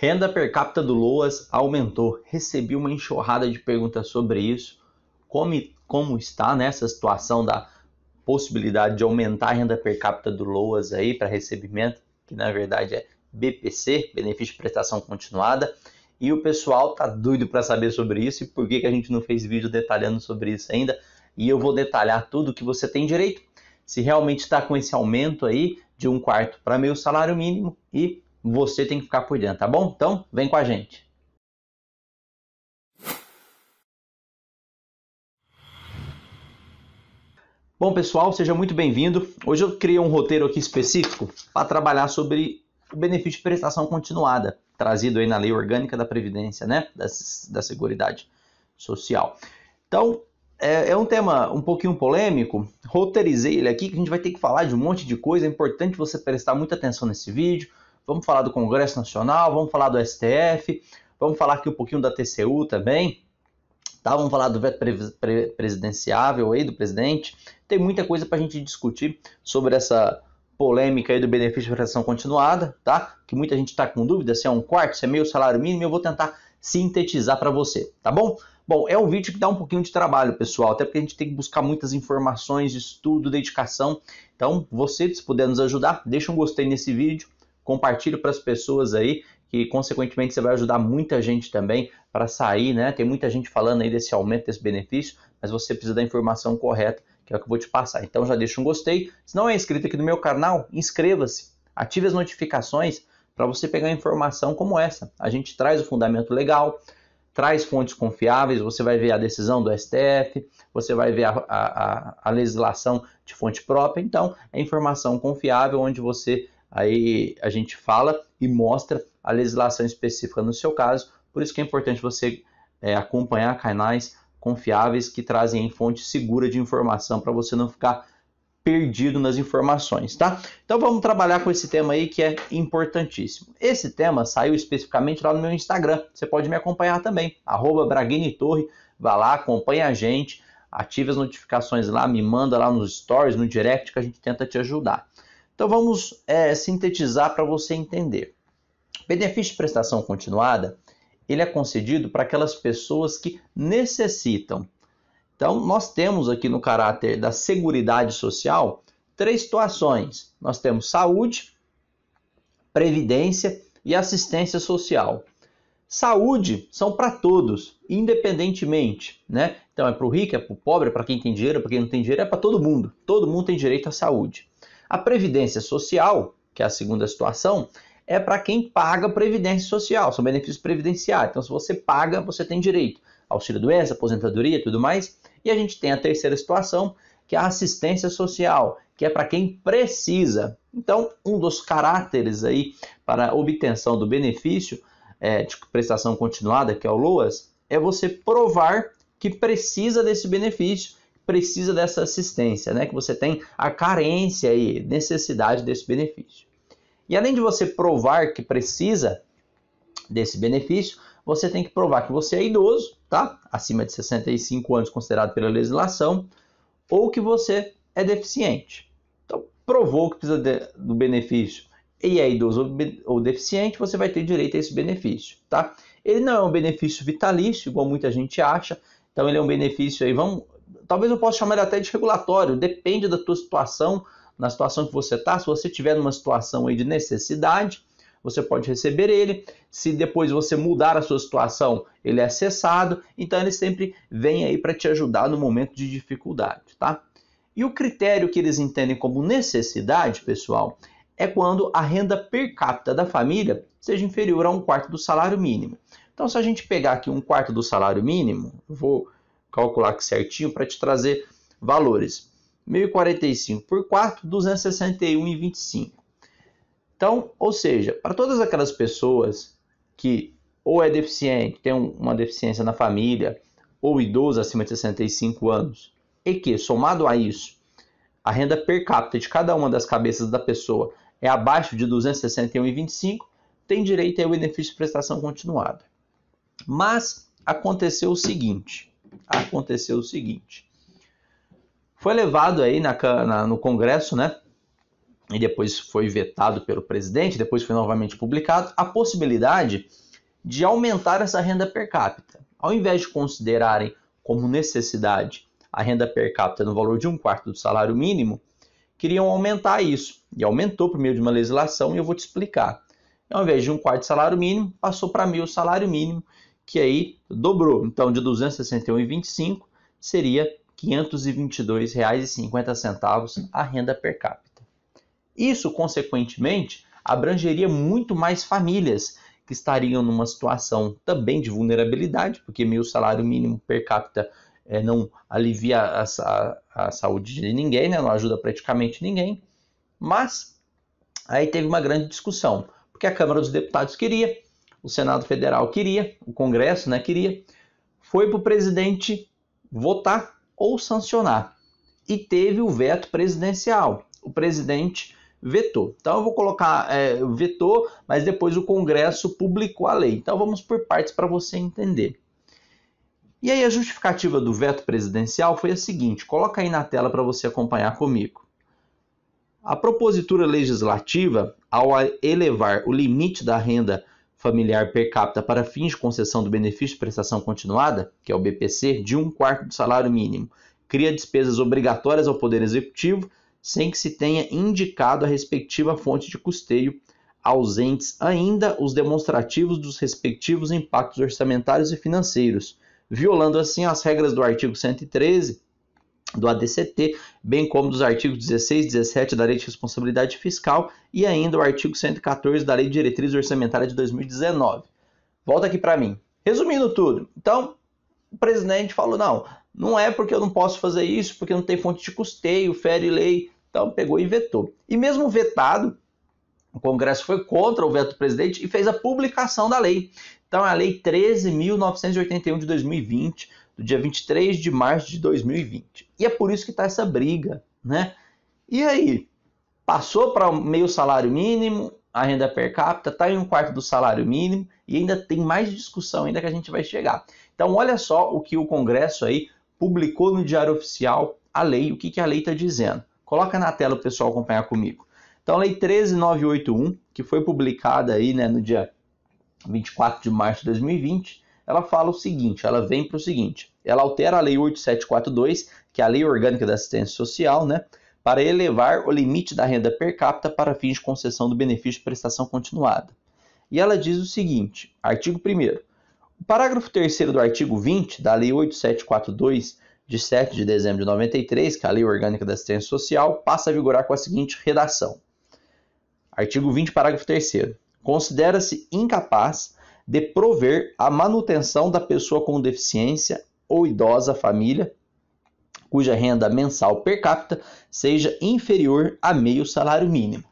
Renda per capita do Loas aumentou. Recebi uma enxurrada de perguntas sobre isso. Como está nessa situação da possibilidade de aumentar a renda per capita do Loas aí para recebimento, que na verdade é BPC, Benefício de Prestação Continuada. E o pessoal tá doido para saber sobre isso e por que a gente não fez vídeo detalhando sobre isso ainda. E eu vou detalhar tudo que você tem direito. Se realmente está com esse aumento aí de 1/4 para meio salário mínimo e você tem que ficar por dentro, tá bom? Então, vem com a gente. Bom, pessoal, seja muito bem-vindo. Hoje eu criei um roteiro aqui específico para trabalhar sobre o benefício de prestação continuada, trazido aí na Lei Orgânica da Previdência, né, da Seguridade Social. Então, é um tema um pouquinho polêmico, roteirizei ele aqui, que a gente vai ter que falar de um monte de coisa, é importante você prestar muita atenção nesse vídeo. Vamos falar do Congresso Nacional, vamos falar do STF, vamos falar aqui um pouquinho da TCU também, tá? Vamos falar do veto presidenciável aí do presidente. Tem muita coisa para a gente discutir sobre essa polêmica aí do benefício de prestação continuada, tá? Que muita gente está com dúvida se é 1/4, se é meio salário mínimo, eu vou tentar sintetizar para você, tá bom? Bom, é um vídeo que dá um pouquinho de trabalho, pessoal, até porque a gente tem que buscar muitas informações, estudo, dedicação. Então, você, se puder nos ajudar, deixa um gostei nesse vídeo, compartilhe para as pessoas aí, que consequentemente você vai ajudar muita gente também para sair, né? Tem muita gente falando aí desse aumento, desse benefício, mas você precisa da informação correta, que é o que eu vou te passar. Então já deixa um gostei. Se não é inscrito aqui no meu canal, inscreva-se, ative as notificações para você pegar informação como essa. A gente traz o fundamento legal, traz fontes confiáveis, você vai ver a decisão do STF, você vai ver a legislação de fonte própria. Então, é informação confiável onde aí a gente fala e mostra a legislação específica no seu caso. Por isso que é importante você acompanhar canais confiáveis que trazem fonte segura de informação para você não ficar perdido nas informações, tá? Então vamos trabalhar com esse tema aí que é importantíssimo. Esse tema saiu especificamente lá no meu Instagram. Você pode me acompanhar também, @BraguiniTorre. Vá lá, acompanha a gente, ative as notificações lá, me manda lá nos stories, no direct, que a gente tenta te ajudar. Então vamos sintetizar para você entender. Benefício de prestação continuada, ele é concedido para aquelas pessoas que necessitam. Então nós temos aqui no caráter da Seguridade Social 3 situações. Nós temos saúde, previdência e assistência social. Saúde são para todos, independentemente, né? Então é para o rico, é para o pobre, é para quem tem dinheiro, para quem não tem dinheiro, é para todo mundo. Todo mundo tem direito à saúde. A previdência social, que é a segunda situação, é para quem paga previdência social, são benefícios previdenciários. Então, se você paga, você tem direito. Auxílio-doença, aposentadoria e tudo mais. E a gente tem a terceira situação, que é a assistência social, que é para quem precisa. Então, um dos caráteres aí para a obtenção do benefício de prestação continuada, que é o LOAS, é você provar que precisa desse benefício, precisa dessa assistência, né? Que você tem a carência e necessidade desse benefício. E além de você provar que precisa desse benefício, você tem que provar que você é idoso, tá? Acima de 65 anos considerado pela legislação, ou que você é deficiente. Então, provou que precisa do benefício e é idoso ou deficiente, você vai ter direito a esse benefício, tá? Ele não é um benefício vitalício, igual muita gente acha. Então, ele é um benefício aí, talvez eu possa chamar ele até de regulatório, depende da tua situação, na situação que você está. Se você tiver numa situação aí de necessidade, você pode receber ele. Se depois você mudar a sua situação, ele é cessado. Então ele sempre vem aí para te ajudar no momento de dificuldade, tá? E o critério que eles entendem como necessidade, pessoal, é quando a renda per capita da família seja inferior a 1/4 do salário mínimo. Então, se a gente pegar aqui 1/4 do salário mínimo, eu vou calcular aqui certinho para te trazer valores. 1.045 por 4, 261,25. Então, ou seja, para todas aquelas pessoas que ou é deficiente, tem uma deficiência na família, ou idoso acima de 65 anos, e que, somado a isso, a renda per capita de cada uma das cabeças da pessoa é abaixo de 261,25, tem direito ao benefício de prestação continuada. Mas aconteceu o seguinte, foi levado aí no Congresso, né, e depois foi vetado pelo presidente, depois foi novamente publicado, a possibilidade de aumentar essa renda per capita. Ao invés de considerarem como necessidade a renda per capita no valor de 1/4 do salário mínimo, queriam aumentar isso. E aumentou por meio de uma legislação, e eu vou te explicar. Ao invés de 1/4 do salário mínimo, passou para meio salário mínimo, que aí dobrou. Então, de R$ 261,25 seria R$ 522,50 a renda per capita. Isso, consequentemente, abrangeria muito mais famílias que estariam numa situação também de vulnerabilidade, porque meio salário mínimo per capita não alivia a saúde de ninguém, né? Não ajuda praticamente ninguém. Mas aí teve uma grande discussão, porque a Câmara dos Deputados queria, o Senado Federal queria, o Congresso, né, queria, foi para o presidente votar ou sancionar. E teve o veto presidencial. O presidente vetou. Então eu vou colocar vetou, mas depois o Congresso publicou a lei. Então vamos por partes para você entender. E aí a justificativa do veto presidencial foi a seguinte, coloca aí na tela para você acompanhar comigo. A propositura legislativa, ao elevar o limite da renda familiar per capita para fins de concessão do benefício de prestação continuada, que é o BPC, de 1/4 do salário mínimo, cria despesas obrigatórias ao Poder Executivo, sem que se tenha indicado a respectiva fonte de custeio, ausentes ainda os demonstrativos dos respectivos impactos orçamentários e financeiros, violando assim as regras do artigo 113 do ADCT, bem como dos artigos 16 e 17 da Lei de Responsabilidade Fiscal e ainda o artigo 114 da Lei de Diretrizes Orçamentárias de 2019. Volta aqui para mim. Resumindo tudo, então o presidente falou, não é porque eu não posso fazer isso, porque não tem fonte de custeio, fere lei, então pegou e vetou. E mesmo vetado, o Congresso foi contra o veto do presidente e fez a publicação da lei. Então é a Lei 13.981 de 2020, do dia 23 de março de 2020. E é por isso que está essa briga, né? E aí? Passou para meio salário mínimo, a renda per capita está em 1/4 do salário mínimo e ainda tem mais discussão ainda que a gente vai chegar. Então olha só o que o Congresso aí publicou no Diário Oficial, a lei, o que a lei está dizendo. Coloca na tela o pessoal acompanhar comigo. Então a Lei 13.981, que foi publicada aí, né, no dia 24 de março de 2020, ela fala o seguinte, ela vem para o seguinte, ela altera a Lei 8742, que é a Lei Orgânica da Assistência Social, né, para elevar o limite da renda per capita para fins de concessão do benefício de prestação continuada. E ela diz o seguinte, artigo 1º, o parágrafo 3º do artigo 20 da Lei 8742, de 7 de dezembro de 93, que é a Lei Orgânica da Assistência Social, passa a vigorar com a seguinte redação. Artigo 20, parágrafo 3º. Considera-se incapaz de prover a manutenção da pessoa com deficiência ou idosa família, cuja renda mensal per capita seja inferior a meio salário mínimo.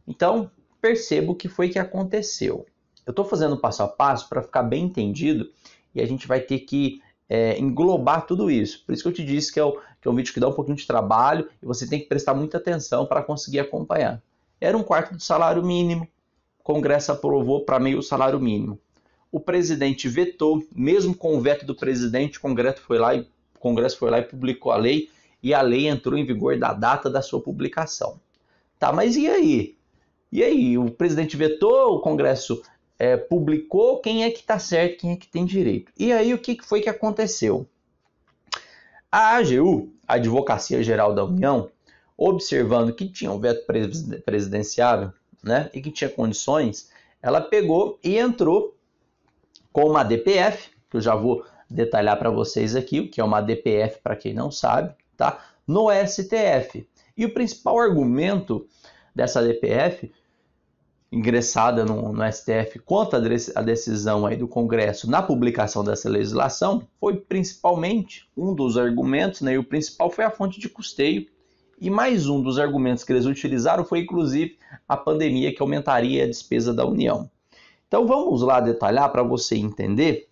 Então, perceba o que foi que aconteceu. Eu estou fazendo passo a passo para ficar bem entendido e a gente vai ter que englobar tudo isso. Por isso que eu te disse que é um vídeo que dá um pouquinho de trabalho e você tem que prestar muita atenção para conseguir acompanhar. Era 1/4 do salário mínimo, o Congresso aprovou para meio salário mínimo. O presidente vetou, mesmo com o veto do presidente, o Congresso foi lá e publicou a lei, e a lei entrou em vigor da data da sua publicação. Tá, mas e aí? E aí? O presidente vetou, o Congresso publicou, quem é que está certo, quem é que tem direito? E aí o que foi que aconteceu? A AGU, a Advocacia Geral da União, observando que tinha um veto presidenciável, né, e que tinha condições, ela pegou e entrou com uma DPF, que eu já vou detalhar para vocês aqui, o que é uma DPF para quem não sabe, tá? No STF. E o principal argumento dessa DPF, ingressada no STF contra a decisão aí do Congresso na publicação dessa legislação, foi principalmente um dos argumentos, né, e o principal foi a fonte de custeio. E mais um dos argumentos que eles utilizaram foi, inclusive, a pandemia, que aumentaria a despesa da União. Então, vamos lá detalhar para você entender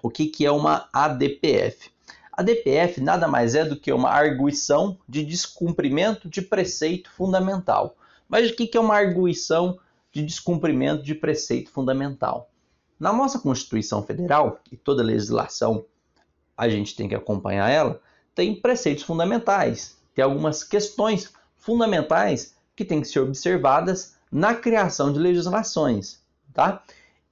o que é uma ADPF. A DPF nada mais é do que uma arguição de descumprimento de preceito fundamental. Mas o que é uma arguição de descumprimento de preceito fundamental? Na nossa Constituição Federal, e toda legislação a gente tem que acompanhar ela, tem preceitos fundamentais. Tem algumas questões fundamentais que têm que ser observadas na criação de legislações, tá?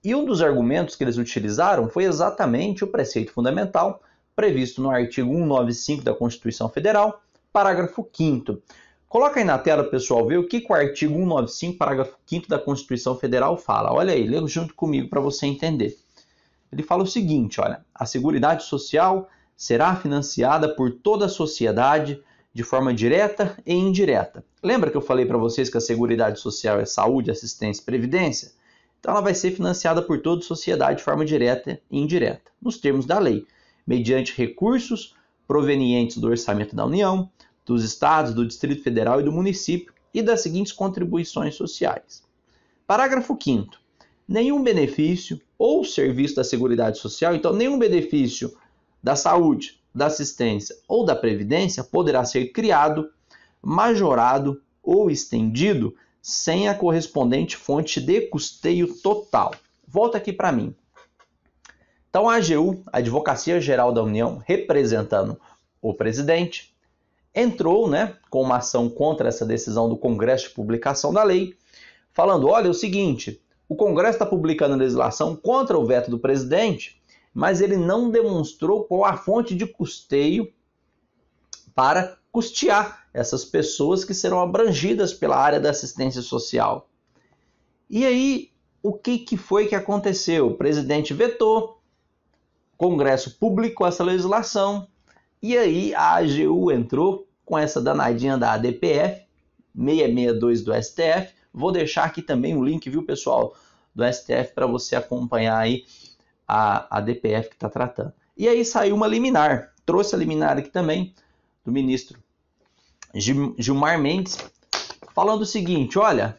E um dos argumentos que eles utilizaram foi exatamente o preceito fundamental previsto no artigo 195 da Constituição Federal, parágrafo 5º. Coloca aí na tela, pessoal, ver o que o artigo 195, parágrafo 5º da Constituição Federal fala. Olha aí, lê junto comigo para você entender. Ele fala o seguinte, olha, a Seguridade Social será financiada por toda a sociedade de forma direta e indireta. Lembra que eu falei para vocês que a Seguridade Social é saúde, assistência e previdência? Então ela vai ser financiada por toda a sociedade de forma direta e indireta, nos termos da lei, mediante recursos provenientes do orçamento da União, dos estados, do Distrito Federal e do município e das seguintes contribuições sociais. Parágrafo 5º. Nenhum benefício ou serviço da Seguridade Social, então nenhum benefício da saúde, da assistência ou da previdência poderá ser criado, majorado ou estendido sem a correspondente fonte de custeio total. Volta aqui para mim. Então a AGU, a Advocacia Geral da União, representando o presidente, entrou, com uma ação contra essa decisão do Congresso de publicação da lei, falando, olha, é o seguinte, o Congresso está publicando legislação contra o veto do presidente, mas ele não demonstrou qual a fonte de custeio para custear essas pessoas que serão abrangidas pela área da assistência social. E aí, o que foi que aconteceu? O presidente vetou, o Congresso publicou essa legislação, e aí a AGU entrou com essa danadinha da ADPF, 662 do STF. Vou deixar aqui também o link, viu, pessoal, do STF para você acompanhar aí a ADPF que está tratando. E aí saiu uma liminar, trouxe a liminar aqui também do ministro Gilmar Mendes, falando o seguinte, olha,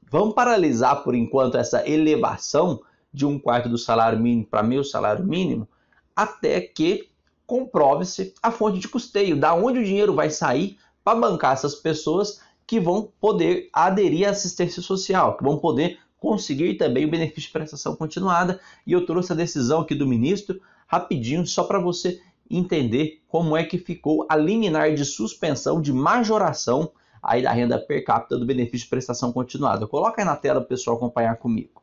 vamos paralisar por enquanto essa elevação de 1/4 do salário mínimo para meio salário mínimo, até que comprove-se a fonte de custeio, da onde o dinheiro vai sair para bancar essas pessoas que vão poder aderir à assistência social, que vão poder conseguir também o benefício de prestação continuada. E eu trouxe a decisão aqui do ministro, rapidinho, só para você entender como é que ficou a liminar de suspensão, de majoração aí da renda per capita do benefício de prestação continuada. Coloca aí na tela para o pessoal acompanhar comigo.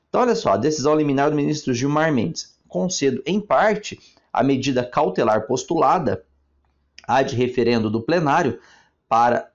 Então, olha só, a decisão liminar do ministro Gilmar Mendes. Concedo, em parte, a medida cautelar postulada, a de referendo do plenário,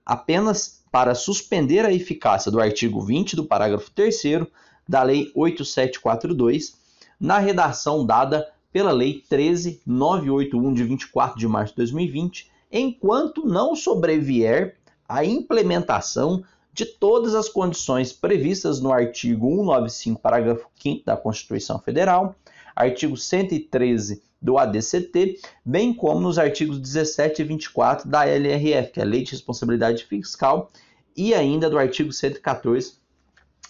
apenas para suspender a eficácia do artigo 20 do parágrafo 3º da Lei 8742, na redação dada pela Lei 13981, de 24 de março de 2020, enquanto não sobrevier a implementação de todas as condições previstas no artigo 195, parágrafo 5º da Constituição Federal, artigo 113 do ADCT, bem como nos artigos 17 e 24 da LRF, que é a Lei de Responsabilidade Fiscal, e ainda do artigo 114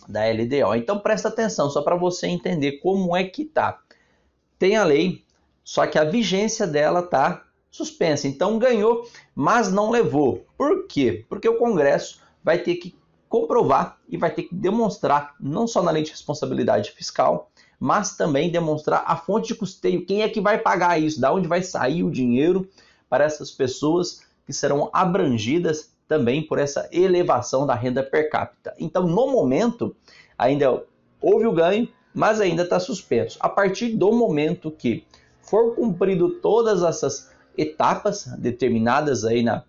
da LDO. Então presta atenção, só para você entender como é que tá. Tem a lei, só que a vigência dela está suspensa. Então ganhou, mas não levou. Por quê? Porque o Congresso vai ter que comprovar e vai ter que demonstrar, não só na Lei de Responsabilidade Fiscal, mas também demonstrar a fonte de custeio. Quem é que vai pagar isso? Da onde vai sair o dinheiro para essas pessoas que serão abrangidas também por essa elevação da renda per capita. Então, no momento, ainda houve o ganho, mas ainda está suspenso. A partir do momento que for cumprido todas essas etapas determinadas aí na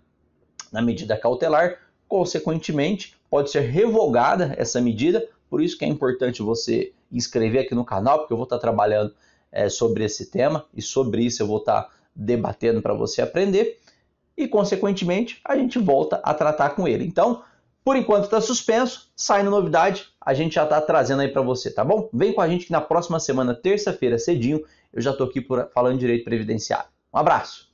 medida cautelar, consequentemente, pode ser revogada essa medida. Por isso que é importante você inscrever aqui no canal, porque eu vou estar trabalhando sobre esse tema e sobre isso eu vou estar debatendo para você aprender. E, consequentemente, a gente volta a tratar com ele. Então, por enquanto está suspenso, saindo novidade, a gente já está trazendo aí para você, tá bom? Vem com a gente que na próxima semana, terça-feira, cedinho, eu já estou aqui falando de direito previdenciário. Um abraço!